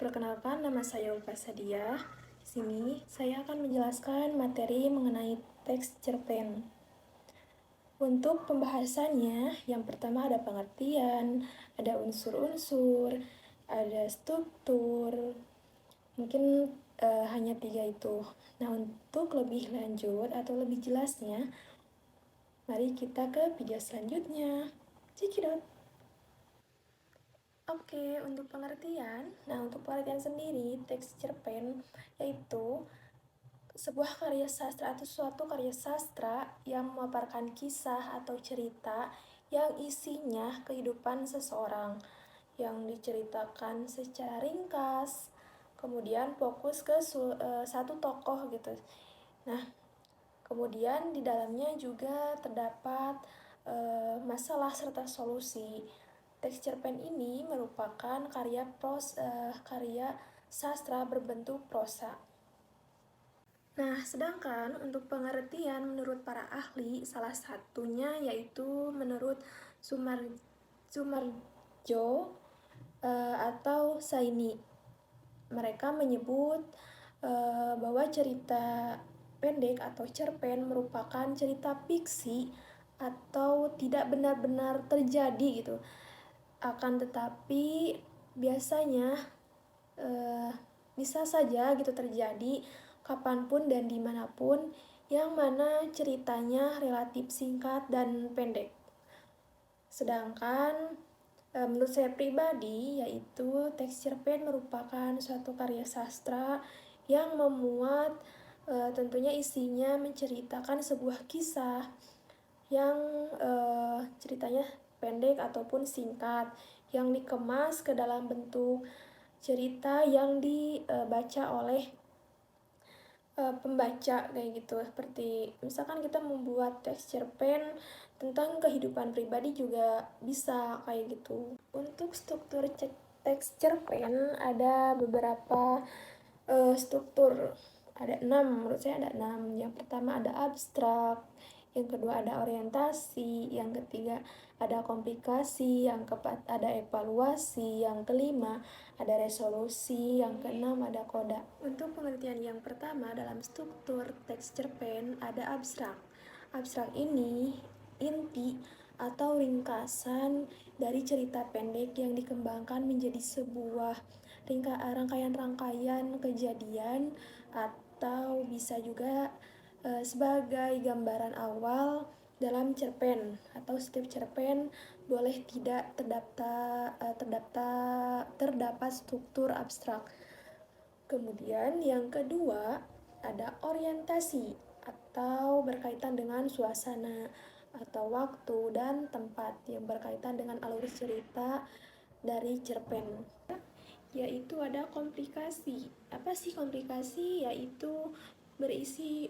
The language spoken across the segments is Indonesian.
Perkenalkan, nama saya Ulfa Sadia. Di sini saya akan menjelaskan materi mengenai teks cerpen. Untuk pembahasannya, yang pertama ada pengertian, ada unsur-unsur, ada struktur, mungkin hanya 3 itu. Nah, untuk lebih lanjut atau lebih jelasnya, mari kita ke video selanjutnya. Cekidot. Oke, untuk pengertian. Nah, untuk pengertian sendiri, teks cerpen yaitu sebuah karya sastra atau suatu karya sastra yang memaparkan kisah atau cerita yang isinya kehidupan seseorang yang diceritakan secara ringkas, kemudian fokus ke satu tokoh gitu. Nah, kemudian di dalamnya juga terdapat masalah serta solusi. Teks cerpen ini merupakan karya sastra berbentuk prosa. Nah, sedangkan untuk pengertian menurut para ahli, salah satunya yaitu menurut Sumarjo atau Saini. Mereka menyebut bahwa cerita pendek atau cerpen merupakan cerita fiksi atau tidak benar-benar terjadi gitu. Akan tetapi biasanya bisa saja gitu terjadi kapanpun dan dimanapun, yang mana ceritanya relatif singkat dan pendek. Sedangkan menurut saya pribadi, yaitu teks cerpen merupakan suatu karya sastra yang memuat tentunya isinya menceritakan sebuah kisah yang ceritanya pendek ataupun singkat, yang dikemas ke dalam bentuk cerita yang dibaca oleh pembaca kayak gitu. Seperti misalkan kita membuat teks cerpen tentang kehidupan pribadi juga bisa kayak gitu. Untuk struktur teks cerpen ada beberapa struktur, ada 6, menurut saya ada 6. Yang pertama ada abstrak, yang kedua ada orientasi, yang ketiga ada komplikasi, yang keempat ada evaluasi, yang kelima ada resolusi, yang keenam ada koda. Untuk pengertian yang pertama dalam struktur teks cerpen ada abstrak. Abstrak ini inti atau ringkasan dari cerita pendek yang dikembangkan menjadi sebuah rangkaian-rangkaian kejadian, atau bisa juga sebagai gambaran awal dalam cerpen. Atau setiap cerpen boleh tidak terdapat struktur abstrak. Kemudian yang kedua ada orientasi atau berkaitan dengan suasana atau waktu dan tempat yang berkaitan dengan alur cerita dari cerpen. Yaitu ada komplikasi. Apa sih komplikasi? Yaitu berisi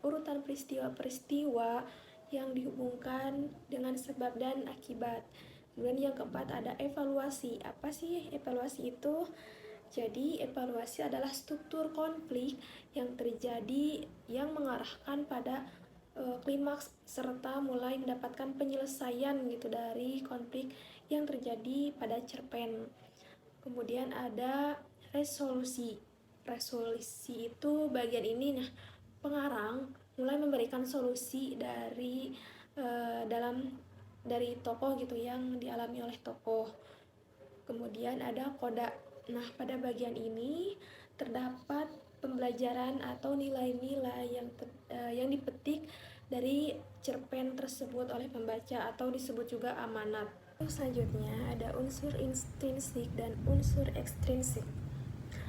urutan peristiwa-peristiwa yang dihubungkan dengan sebab dan akibat. Kemudian yang keempat ada evaluasi. Apa sih evaluasi itu? Jadi evaluasi adalah struktur konflik yang terjadi yang mengarahkan pada klimaks serta mulai mendapatkan penyelesaian gitu dari konflik yang terjadi pada cerpen. Kemudian ada resolusi. Resolusi itu bagian ini, nah pengarang mulai memberikan solusi dari dari tokoh gitu yang dialami oleh tokoh. Kemudian ada koda. Nah, pada bagian ini terdapat pembelajaran atau nilai-nilai yang dipetik dari cerpen tersebut oleh pembaca atau disebut juga amanat. Selanjutnya ada unsur intrinsik dan unsur ekstrinsik.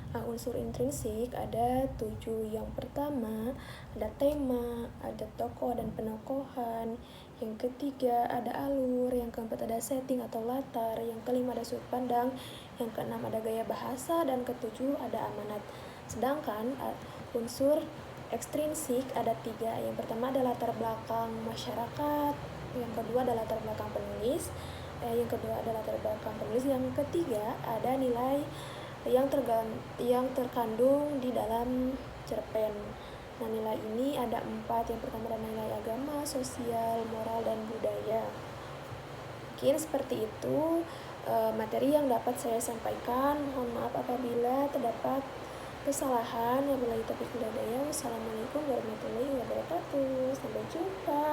Nah, unsur intrinsik ada 7. Yang pertama ada tema, ada tokoh dan penokohan. Yang ketiga ada alur, yang keempat ada setting atau latar, yang kelima ada sudut pandang, yang keenam ada gaya bahasa, dan ketujuh ada amanat. Sedangkan unsur ekstrinsik ada 3. Yang pertama ada latar belakang masyarakat, yang kedua ada latar belakang penulis, yang kedua ada latar belakang penulis, yang ketiga ada nilai yang terkandung di dalam cerpen. Nah, nilai ini ada 4. Yang pertama ada nilai agama, sosial, moral, dan budaya. Mungkin seperti itu materi yang dapat saya sampaikan. Mohon maaf apabila terdapat kesalahan. Wabillahi taufiq wal hidayah. Wassalamualaikum warahmatullahi wabarakatuh. Sampai jumpa.